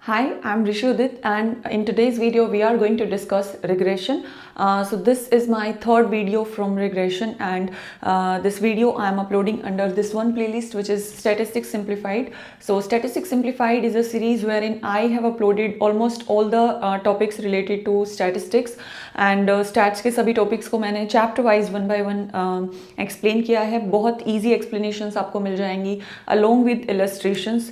Hi, I'm Rishudit, and in today's video we are going to discuss regression. So this is my third video from regression, and this video I am uploading under this one playlist, which is Statistics Simplified. So Statistics Simplified is a series wherein I have uploaded almost all the topics related to statistics, and stats के सभी topics को मैंने chapter wise one by one explain किया है. बहुत easy explanations आपको मिल जाएंगी along with illustrations.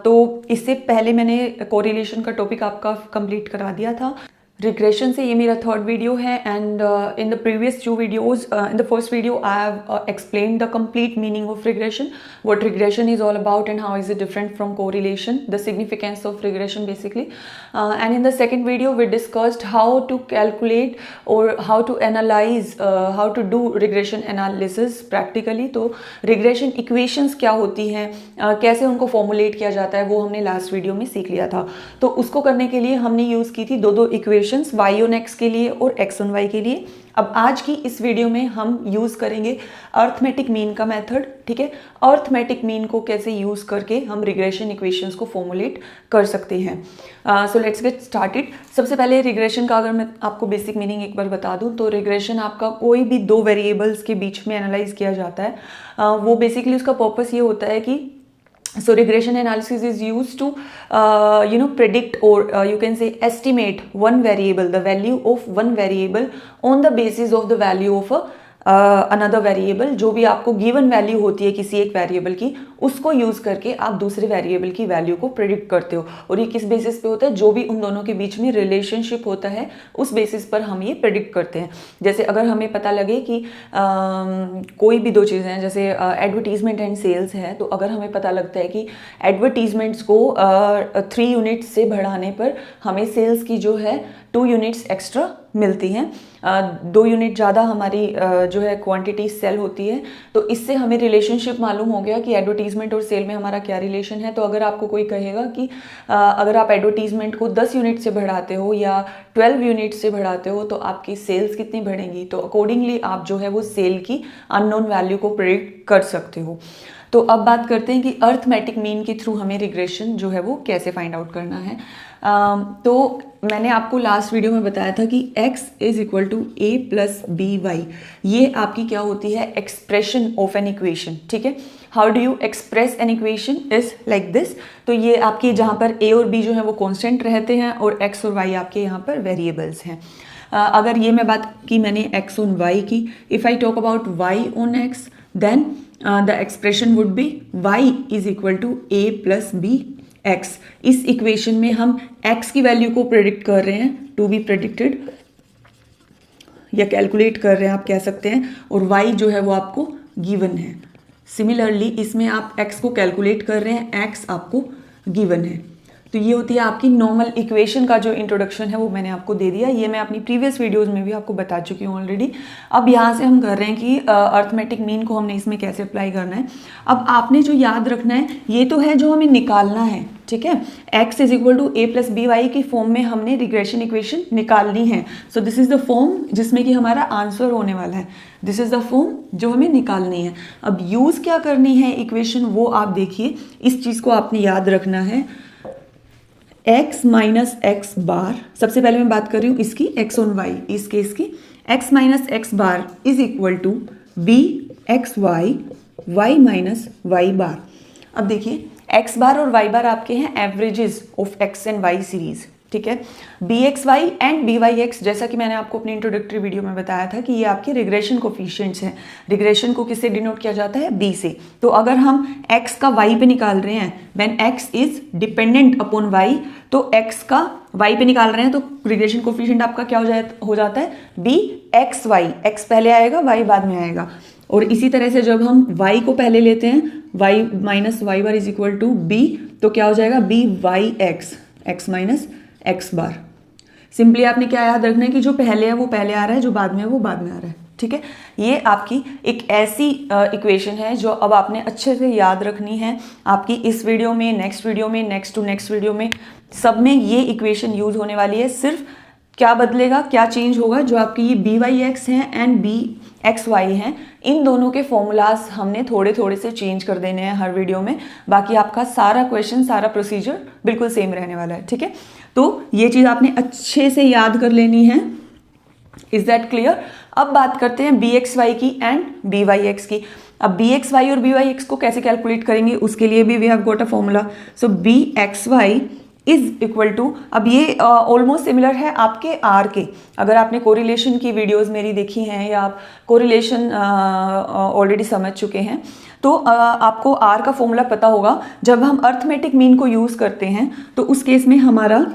तो इससे पहले मैंने कोरिलेशन का टॉपिक आपका कंप्लीट करा दिया था. रिग्रेशन से ये मेरा थर्ड वीडियो है, and in the previous two videos, in the first video I have explain the complete meaning of regression, what regression is all about and how is it different from correlation, the significance of regression basically. And in the second video we discussed how to calculate और how to analyse, how to do regression analysis practically. तो regression equations क्या होती हैं, कैसे उनको formulate किया जाता है, वो हमने लास्ट वीडियो में सीख लिया था. तो उसको करने के लिए हमने यूज़ की थी दो इक्वेशन, y ऑन x के लिए और x ऑन y के लिए. अब आज की इस वीडियो में हम यूज करेंगे अर्थमेटिक मीन का मेथड. ठीक है, अर्थमेटिक मीन को कैसे यूज करके हम रिग्रेशन इक्वेशंस को फॉर्मुलेट कर सकते हैं. So let's get started. सबसे पहले रिग्रेशन का अगर मैं आपको बेसिक मीनिंग एक बार बता दूं, तो रिग्रेशन आपका कोई भी दो वेरिएबल्स के बीच में एनालाइज किया जाता है. वो बेसिकली उसका पर्पस ये होता है कि so regression analysis is used to predict, or you can say estimate one variable, the value of one variable on the basis of the value of another variable. जो भी आपको गिवन वैल्यू होती है किसी एक वेरिएबल की, उसको use करके आप दूसरे वेरिएबल की वैल्यू को प्रिडिक्ट करते हो. और ये किस बेसिस पे होता है, जो भी उन दोनों के बीच में रिलेशनशिप होता है उस बेसिस पर हम ये प्रिडिक्ट करते हैं. जैसे अगर हमें पता लगे कि कोई भी दो चीज़ें हैं, जैसे एडवर्टीजमेंट एंड सेल्स है, तो अगर हमें पता लगता है कि एडवर्टीजमेंट्स को 3 यूनिट्स से बढ़ाने पर हमें सेल्स की जो है 2 यूनिट्स एक्स्ट्रा मिलती हैं, 2 यूनिट ज़्यादा हमारी जो है क्वांटिटी सेल होती है. तो इससे हमें रिलेशनशिप मालूम हो गया कि एडवर्टीजमेंट और सेल में हमारा क्या रिलेशन है. तो अगर आपको कोई कहेगा कि अगर आप एडवर्टीजमेंट को 10 यूनिट से बढ़ाते हो या 12 यूनिट से बढ़ाते हो तो आपकी सेल्स कितनी बढ़ेंगी, तो अकॉर्डिंगली आप जो है वो सेल की अननोन वैल्यू को प्रेडिक्ट कर सकते हो. तो अब बात करते हैं कि अर्थमेटिक मीन के थ्रू हमें रिग्रेशन जो है वो कैसे फाइंड आउट करना है. तो मैंने आपको लास्ट वीडियो में बताया था कि x is equal to a plus B Y. ये आपकी क्या होती है, एक्सप्रेशन ऑफ एन इक्वेशन. ठीक है, how do you express an equation is like this. तो ये आपकी जहाँ पर a और b जो है वो कांस्टेंट रहते हैं और x और y आपके यहाँ पर वेरिएबल्स हैं. अगर ये मैं बात की मैंने x ऑन y की, if I talk about y on x, then the expression would be y is equal to a plus B x. इस इक्वेशन में हम x की वैल्यू को प्रेडिक्ट कर रहे हैं, टू बी प्रेडिक्टेड, या कैलकुलेट कर रहे हैं आप कह सकते हैं, और y जो है वो आपको गिवन है. सिमिलरली इसमें आप x को कैलकुलेट कर रहे हैं, x आपको गिवन है. तो ये होती है आपकी नॉर्मल इक्वेशन का जो इंट्रोडक्शन है वो मैंने आपको दे दिया. ये मैं अपनी प्रीवियस वीडियोस में भी आपको बता चुकी हूँ ऑलरेडी. अब यहाँ से हम कर रहे हैं कि अर्थमेटिक मीन को हमने इसमें कैसे अप्लाई करना है. अब आपने जो याद रखना है, ये तो है जो हमें निकालना है. ठीक है, x is equal to a plus B Y की फॉर्म में हमने रिग्रेशन इक्वेशन निकालनी है. So this is the form जिसमें कि हमारा आंसर होने वाला है. दिस इज द फॉर्म जो हमें निकालनी है. अब यूज क्या करनी है इक्वेशन, वो आप देखिए. इस चीज को आपने याद रखना है, x माइनस एक्स बार. सबसे पहले मैं बात कर रही हूँ इसकी x ऑन y, इस केस की x minus X bar is equal to B X Y Y minus Y bar. अब देखिए x बार और y बार आपके हैं averages of x and y series. ठीक है, B X Y and B Y X, जैसा कि मैंने आपको अपनी इंट्रोडक्टरी वीडियो में बताया था कि ये आपके रिग्रेशन कोफिशिएंट्स हैं. रिग्रेशन को किससे डिनोट किया जाता है, b से. तो अगर हम x का y पे निकाल रहे हैं, when x is dependent upon y, तो x का y पे निकाल रहे हैं, तो रिग्रेशन कोफिशिएंट आपका क्या हो जाता है, b एक्स वाई. x पहले आएगा, y बाद में आएगा. और इसी तरह से जब हम y को पहले लेते हैं, y minus Y bar is equal to b, तो क्या हो जाएगा, b Y X, x minus X bar. Simply आपने क्या याद रखना है कि जो पहले है वो पहले आ रहा है, जो बाद में है वो बाद में आ रहा है. ठीक है, ये आपकी एक ऐसी इक्वेशन है जो अब आपने अच्छे से याद रखनी है. आपकी इस वीडियो में, नेक्स्ट वीडियो में, नेक्स्ट टू नेक्स्ट वीडियो में, सब में ये इक्वेशन यूज होने वाली है. सिर्फ क्या बदलेगा, क्या चेंज होगा, जो आपके ये बी वाई एक्स हैं एंड बी एक्स वाई हैं, इन दोनों के फॉर्मूलाज हमने थोड़े थोड़े से चेंज कर देने हैं हर वीडियो में। बाकी आपका सारा क्वेश्चन, सारा प्रोसीजर बिल्कुल सेम रहने वाला है, ठीक है। तो ये चीज़ आपने अच्छे से याद कर लेनी है। Is that clear? अब बात करते हैं बी एक्स वाई की एंड बी वाई एक्स की। अब बी एक्स वाई और बी वाई एक्स को कैसे कैलकुलेट करेंगे, उसके लिए भी we have got a formula. So B X Y is equal to, अब ये ऑलमोस्ट सिमिलर है आपके आर के। अगर आपने कोरिलेशन की वीडियोस मेरी देखी हैं या आप कोरिलेशन ऑलरेडी समझ चुके हैं, तो आपको आर का फॉर्मूला पता होगा। जब हम अर्थमेटिक मीन को यूज़ करते हैं तो उस केस में हमारा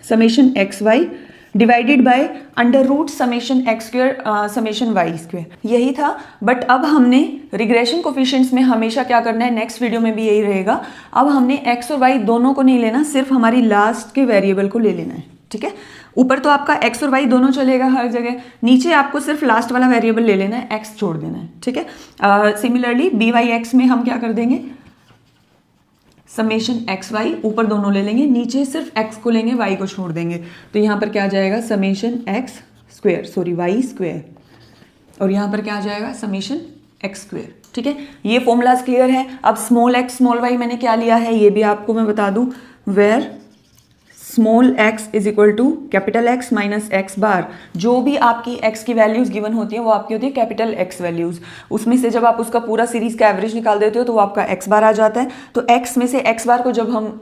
summation X Y divided by under root summation X square summation Y square, यही था। बट अब हमने रिग्रेशन कोफिशिएंट्स में हमेशा क्या करना है, नेक्स्ट वीडियो में भी यही रहेगा। अब हमने एक्स और वाई दोनों को नहीं लेना, सिर्फ हमारी लास्ट के वेरिएबल को ले लेना है, ठीक है। ऊपर तो आपका एक्स और वाई दोनों चलेगा हर जगह, नीचे आपको सिर्फ लास्ट वाला वेरिएबल ले लेना है, एक्स छोड़ देना है, ठीक है। सिमिलरली बी वाई एक्स में हम क्या कर देंगे, समेशन एक्स वाई ऊपर दोनों ले लेंगे, नीचे सिर्फ एक्स को लेंगे, वाई को छोड़ देंगे। तो यहाँ पर क्या आ जाएगा, summation X square, sorry Y square, और यहाँ पर क्या आ जाएगा, समेशन एक्स स्क्वायर, ठीक है। ये फॉर्मूलाज क्लियर है। अब स्मॉल एक्स स्मॉल वाई मैंने क्या लिया है, ये भी आपको मैं बता दूं, where small X is equal to capital X minus X bar. जो भी आपकी एक्स की वैल्यूज गिवन होती है वो आपकी होती है कैपिटल एक्स वैल्यूज। उसमें से जब आप उसका पूरा सीरीज का एवरेज निकाल देते हो तो वो आपका एक्स बार आ जाता है। तो एक्स में से एक्स बार को जब हम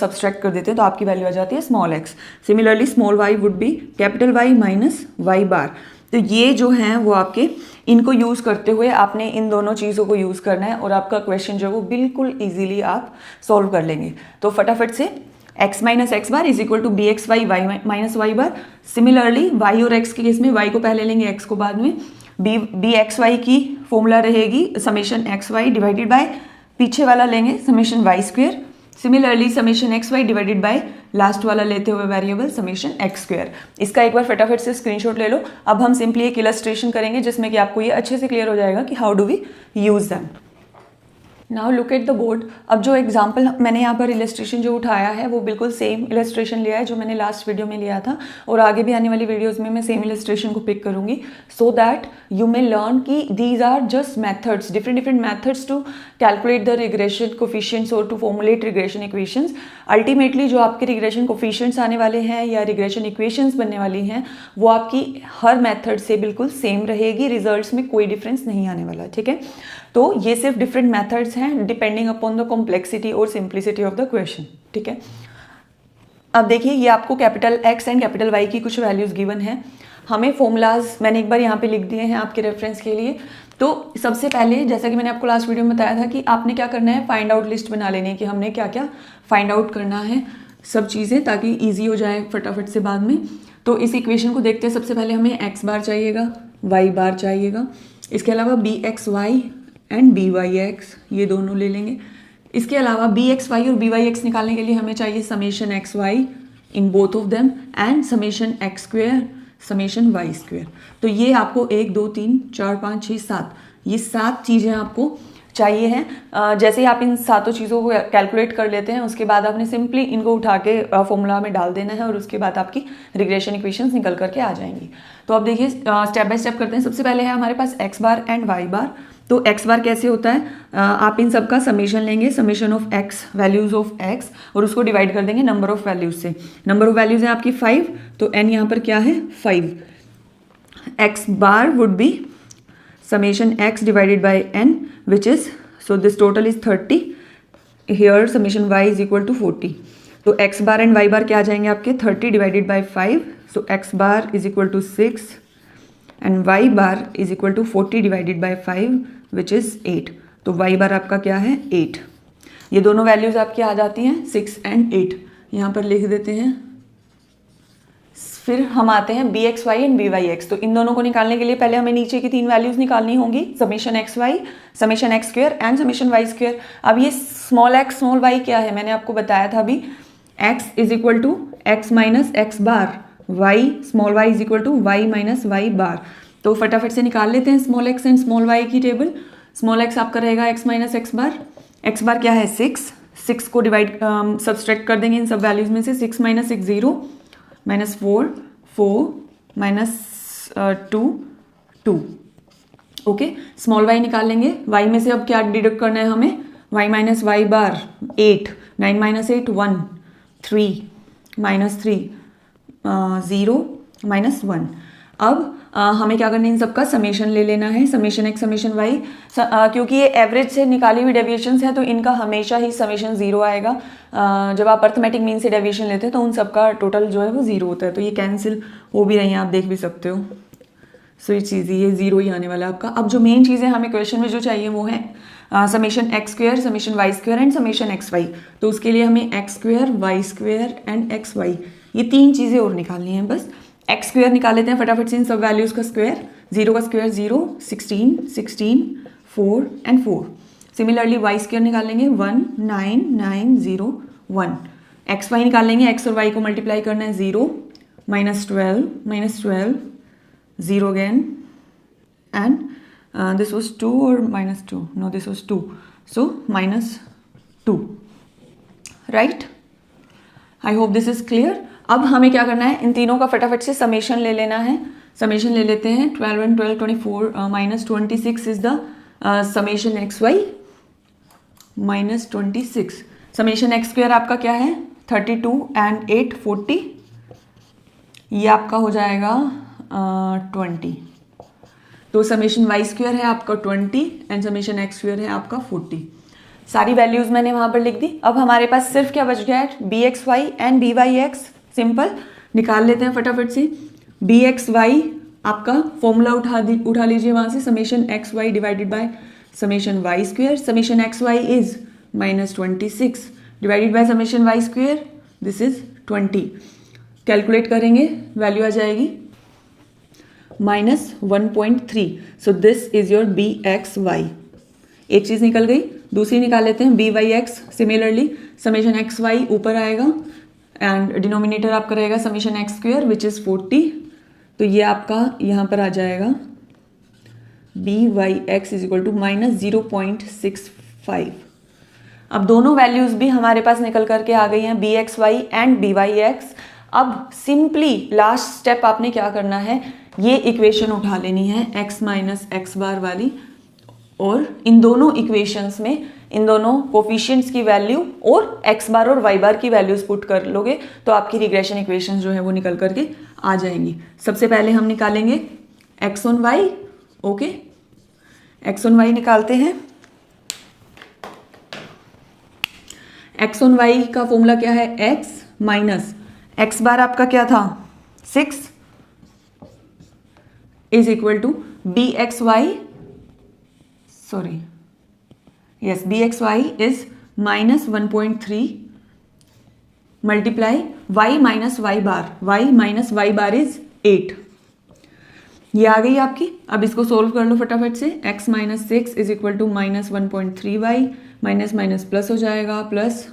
सब्सट्रैक्ट कर देते हैं तो आपकी वैल्यू आ जाती है small X. Similarly small Y would be capital Y minus Y bar. तो ये जो हैं वो आपके, इनको यूज़ करते हुए आपने इन दोनों चीज़ों को यूज़ करना है और आपका क्वेश्चन जो है वो बिल्कुल ईजिली आप सॉल्व कर लेंगे। तो फटाफट से x minus X bar is equal to B X Y Y minus Y bar. Similarly y और x के केस में y को पहले लेंगे, x को बाद में। बी एक्स वाई की फॉर्मूला रहेगी summation X Y divided by, पीछे वाला लेंगे summation Y square. Similarly summation X Y divided by last वाला लेते हुए वेरिएबल समेशन एक्स स्क्वायर। इसका एक बार फटाफट से स्क्रीनशॉट ले लो। अब हम सिंपली एक इलस्ट्रेशन करेंगे जिसमें कि आपको ये अच्छे से क्लियर हो जाएगा कि how do we use them. Now look at the board. अब जो एग्जाम्पल मैंने यहाँ पर इलस्ट्रेशन जो उठाया है वो बिल्कुल सेम इलस्ट्रेशन लिया है जो मैंने लास्ट वीडियो में लिया था, और आगे भी आने वाली वीडियोस में मैं सेम इलस्ट्रेशन को पिक करूँगी, so that you may learn कि these are just methods, different methods to calculate the regression coefficients और to formulate regression equations. Ultimately जो आपके रिग्रेशन कोफिशिएंट्स आने वाले हैं या रिग्रेशन इक्वेशंस बनने वाली हैं वो आपकी हर मेथड से बिल्कुल सेम रहेगी, रिजल्ट्स में कोई डिफरेंस नहीं आने वाला, ठीक है। तो ये सिर्फ डिफरेंट मेथड्स हैं डिपेंडिंग अपॉन द कॉम्प्लेक्सिटी और सिंप्लिसिटी ऑफ द क्वेश्चन, ठीक है। अब देखिए ये आपको capital X and capital Y की कुछ वैल्यूज गिवन है। हमें फॉर्मूलाज मैंने एक बार यहाँ पे लिख दिए हैं आपके रेफरेंस के लिए। तो सबसे पहले जैसा कि मैंने आपको लास्ट वीडियो में बताया था कि आपने क्या करना है, फाइंड आउट लिस्ट बना लेनी है कि हमने क्या क्या फाइंड आउट करना है, सब चीज़ें, ताकि ईजी हो जाए फटाफट से बाद में। तो इस इक्वेशन को देखते हैं। सबसे पहले हमें एक्स बार चाहिएगा, वाई बार चाहिएगा, इसके अलावा B X Y and B Y X, ये दोनों ले लेंगे। इसके अलावा बी एक्स वाई और बी वाई एक्स निकालने के लिए हमें चाहिए summation X Y in both of them and summation X square summation Y square. तो ये आपको 1 2 3 4 5 6 7 ये 7 चीज़ें आपको चाहिए हैं। जैसे ही आप इन सातों चीज़ों को कैलकुलेट कर लेते हैं उसके बाद आपने सिंपली इनको उठा के फॉर्मूला में डाल देना है और उसके बाद आपकी रिग्रेशन इक्वेशंस निकल करके आ जाएंगी। तो अब देखिए स्टेप बाय स्टेप करते हैं। सबसे पहले है हमारे पास x bar and Y bar. तो एक्स बार कैसे होता है, आप इन सब का समेशन लेंगे, summation of x, values of x, और उसको डिवाइड कर देंगे नंबर ऑफ वैल्यूज से। नंबर ऑफ वैल्यूज है आपकी 5, तो एन यहाँ पर क्या है 5। X bar would be summation x divided by n, which is, so this total is 30. Here summation y is equal to 40. तो x bar and y bar क्या आ जाएंगे आपके 30 divided by 5. So x bar is equal to 6 and y bar is equal to 40 divided by 5, which is 8. तो y bar आपका क्या है 8. ये दोनों वैल्यूज आपकी आ जाती हैं 6 and 8. यहाँ पर लिख देते हैं। फिर हम आते हैं B X Y and B Y X. तो इन दोनों को निकालने के लिए पहले हमें नीचे की 3 वैल्यूज निकालनी होंगी, summation X Y, summation X square and summation Y square. अब ये स्मॉल एक्स स्मॉल वाई क्या है, मैंने आपको बताया था अभी, X is equal to X minus X bar, Y small Y is equal to Y minus Y bar. तो फटाफट से निकाल लेते हैं small X and small Y की टेबल। स्मॉल एक्स आपका रहेगा X minus X bar, X bar क्या है 6 को डिवाइड सब्सट्रैक्ट कर देंगे इन सब वैल्यूज में से, 6 minus 6 0 minus 4 4 minus 2 2। Okay, small y निकाल लेंगे। y में से अब क्या डिडक्ट करना है हमें, y माइनस वाई बार 8, 9 माइनस 8 1, 3 माइनस 3 0 माइनस 1। अब हमें क्या करना है, इन सबका समेशन ले लेना है, समेशन x समेशन y। क्योंकि ये एवरेज से निकाली हुई डेविएशंस है तो इनका हमेशा ही समेशन 0 आएगा। जब आप अर्थमेटिक मीन से डेविएशन लेते हैं तो उन सबका टोटल जो है वो 0 होता है, तो ये कैंसिल हो भी रही हैं, आप देख भी सकते हो। सो ये चीज़ ये 0 ही आने वाला है आपका। अब जो मेन चीज़ें हमें क्वेश्चन में जो चाहिए वो है summation X square, summation Y square and summation X Y. तो उसके लिए हमें X square, Y square and X Y, ये 3 चीज़ें और निकालनी हैं बस। एक्स स्क्वेयर निकाल लेते हैं फटाफट से इन सब वैल्यूज़ का स्क्वेयर। 0 का square 0, 16 16 4 and 4। Similarly Y square निकाल लेंगे 1 9 9 0 1। एक्स वाई निकाल लेंगे, एक्स और वाई को मल्टीप्लाई करना है 0 minus 12 0 again and this was 2 or minus 2, no this was 2, so minus 2, right? I hope this is clear। अब हमें क्या करना है, इन तीनों का फटाफट से समेशन ले लेना है। समेशन ले लेते हैं, 12 and 12 24 minus 26 is the summation X Y minus 26। Summation X square आपका क्या है 32 एंड 8 40, ये आपका हो जाएगा 20। तो समेशन वाई स्क्वेयर है आपका 20 एंड समेशन एक्स स्क्वेयर है आपका 40। सारी वैल्यूज मैंने वहां पर लिख दी। अब हमारे पास सिर्फ क्या बच गया है, B X Y and B Y X. Simple निकाल लेते हैं फटाफट से। बी एक्स वाई आपका फॉर्मूला उठा लीजिए वहां से, summation X Y divided by summation Y square. Summation X Y is minus 26 divided by summation Y square, this is 20। Calculate करेंगे, वैल्यू आ जाएगी minus 1.3। So this is your B X Y. एक चीज निकल गई, दूसरी निकाल लेते हैं B Y X. Similarly summation X Y ऊपर आएगा एंड डिनोमिनेटर आपका रहेगा summation X square which is 40। तो ये आपका यहाँ पर आ जाएगा B Y X is equal to minus 0.65। अब दोनों वैल्यूज भी हमारे पास निकल करके आ गई हैं, B X Y and B Y X. अब सिंपली लास्ट स्टेप आपने क्या करना है, ये इक्वेशन उठा लेनी है x माइनस एक्स बार वाली, और इन दोनों इक्वेशंस में इन दोनों कोफिशिएंट्स की वैल्यू और x बार और y बार की वैल्यूज पुट कर लोगे तो आपकी रिग्रेशन इक्वेशंस जो है वो निकल करके आ जाएंगी। सबसे पहले हम निकालेंगे x on y। Okay, x on y निकालते हैं। x ऑन y का फॉर्मूला क्या है, x माइनस एक्स बार आपका क्या था 6 is equal to B X Y, sorry yes, B X Y is minus 1.3 multiply Y minus Y bar is 8। ये आ गई आपकी। अब इसको सोल्व कर लो फटाफट से। x minus 6 is equal to minus 1.3 Y, minus minus plus हो जाएगा, प्लस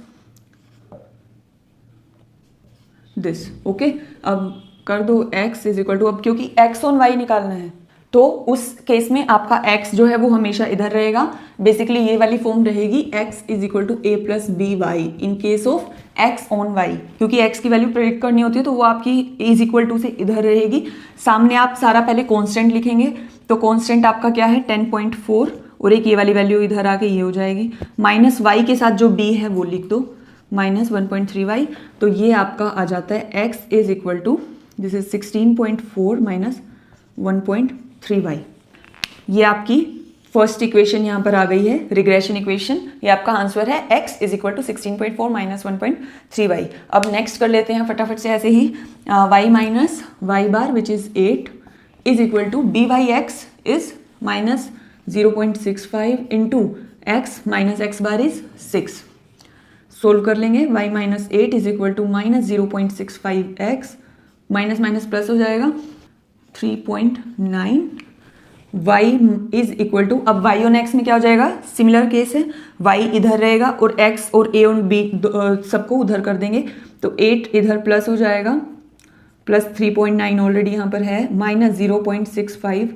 दिस। ओके, अब कर दो x इज इक्वल टू, अब क्योंकि x ऑन y निकालना है तो उस केस में आपका x जो है वो हमेशा इधर रहेगा। बेसिकली ये वाली फॉर्म रहेगी x is equal to a plus B Y in case of x on y। क्योंकि x की वैल्यू प्रेडिक्ट करनी होती है तो वो आपकी इज इक्वल टू से इधर रहेगी। सामने आप सारा पहले कॉन्स्टेंट लिखेंगे, तो कॉन्स्टेंट आपका क्या है 10.4, और एक ये वाली वैल्यू इधर आके ये हो जाएगी। माइनस y के साथ जो b है वो लिख दो, माइनस 1.3 वाई। तो ये आपका आ जाता है x is equal to, this is 16.4 minus 1.3 Y. ये आपकी फर्स्ट इक्वेशन यहाँ पर आ गई है, रिग्रेशन इक्वेशन। ये आपका आंसर है x is equal to 16.4 minus 1.3 Y. अब नेक्स्ट कर लेते हैं फटाफट से ऐसे ही, y minus Y bar which is 8 is equal to B Y X is minus 0.65 into X minus X bar is 6। Solve कर लेंगे, y minus 8 is equal to minus 0.65 X, minus minus plus हो जाएगा 3.9। y is equal to, अब y on x में क्या हो जाएगा, similar case है, y इधर रहेगा और x और a ऑन b सबको उधर कर देंगे, तो 8 इधर प्लस हो जाएगा, प्लस 3.9 ऑलरेडी यहाँ पर है, माइनस 0.65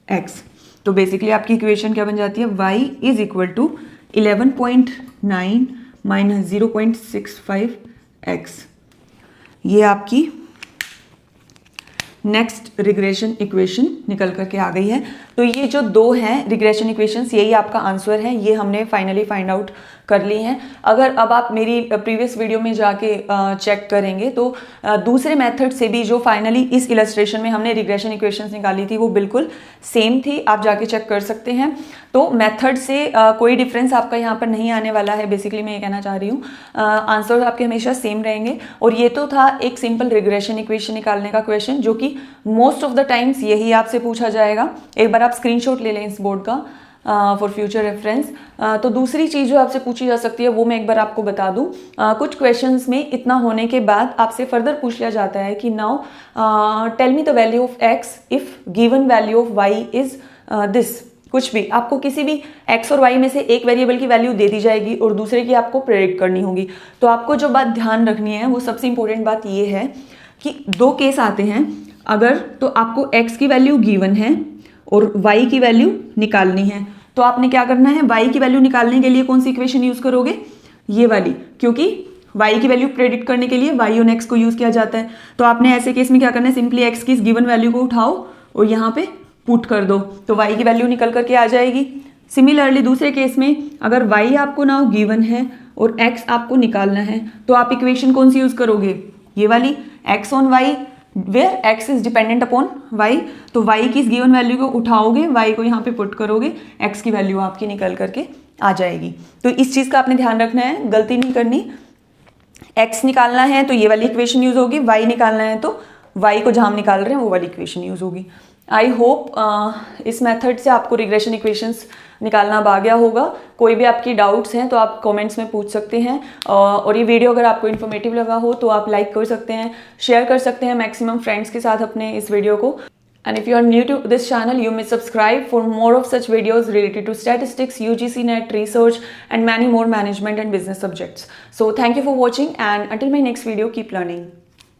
x। तो बेसिकली आपकी इक्वेशन क्या बन जाती है, y is equal to 11.9 minus 0.65 x। ये आपकी नेक्स्ट रिग्रेशन इक्वेशन निकल करके आ गई है। तो ये जो दो हैं रिग्रेशन इक्वेशंस, यही आपका आंसर है, ये हमने फाइनली फाइंड आउट कर ली हैं। अगर अब आप मेरी प्रीवियस वीडियो में जाके चेक करेंगे तो दूसरे मेथड से भी जो फाइनली इस इलस्ट्रेशन में हमने रिग्रेशन इक्वेशंस निकाली थी वो बिल्कुल सेम थी, आप जाके चेक कर सकते हैं। तो मेथड से कोई डिफरेंस आपका यहाँ पर नहीं आने वाला है, बेसिकली मैं ये कहना चाह रही हूँ। आंसर आपके हमेशा सेम रहेंगे। और ये तो था एक सिंपल रिग्रेशन इक्वेशन निकालने का क्वेश्चन, जो कि मोस्ट ऑफ द टाइम्स यही आपसे पूछा जाएगा। एक बार आप स्क्रीनशॉट ले लें इस बोर्ड का फॉर फ्यूचर रेफरेंस। तो दूसरी चीज़ जो आपसे पूछी जा सकती है वो मैं एक बार आपको बता दूं। कुछ क्वेश्चंस में इतना होने के बाद आपसे फर्दर पूछ लिया जाता है कि now tell me the value of X if given value of Y is this. कुछ भी आपको किसी भी एक्स और वाई में से एक वेरिएबल की वैल्यू दे दी जाएगी और दूसरे की आपको प्रेडिक्ट करनी होगी। तो आपको जो बात ध्यान रखनी है वो सबसे इंपॉर्टेंट बात ये है कि दो केस आते हैं। अगर तो आपको एक्स की वैल्यू गिवन है और y की वैल्यू निकालनी है, तो आपने क्या करना है, y की वैल्यू निकालने के लिए कौन सी इक्वेशन यूज करोगे, ये वाली, क्योंकि y की वैल्यू प्रेडिक्ट करने के लिए y और x को यूज किया जाता है। तो आपने ऐसे केस में क्या करना है, सिंपली x की इस गिवन वैल्यू को उठाओ और यहाँ पे पुट कर दो, तो y की वैल्यू निकल करके आ जाएगी। सिमिलरली दूसरे केस में अगर y आपको नाउ गिवन है और x आपको निकालना है, तो आप इक्वेशन कौन सी यूज करोगे, ये वाली, x on y where x is dependent upon y। तो y की इस गिवन वैल्यू को उठाओगे, y को यहाँ पे पुट करोगे, x की वैल्यू आपकी निकल करके आ जाएगी। तो इस चीज़ का आपने ध्यान रखना है, गलती नहीं करनी। x निकालना है तो ये वाली इक्वेशन यूज होगी, y निकालना है तो y को जहाँ हम निकाल रहे हैं वो वाली इक्वेशन यूज होगी। आई होप इस मेथड से आपको रिग्रेशन इक्वेशंस निकालना अब आ गया होगा। कोई भी आपकी डाउट्स हैं तो आप कमेंट्स में पूछ सकते हैं। और ये वीडियो अगर आपको इन्फॉर्मेटिव लगा हो तो आप लाइक कर सकते हैं, शेयर कर सकते हैं मैक्सिमम फ्रेंड्स के साथ अपने इस वीडियो को। And if you are new to this channel, you may subscribe for more of such videos related to statistics, UGC NET, research and many more management and business subjects. So thank you for watching, and until my next video, keep learning.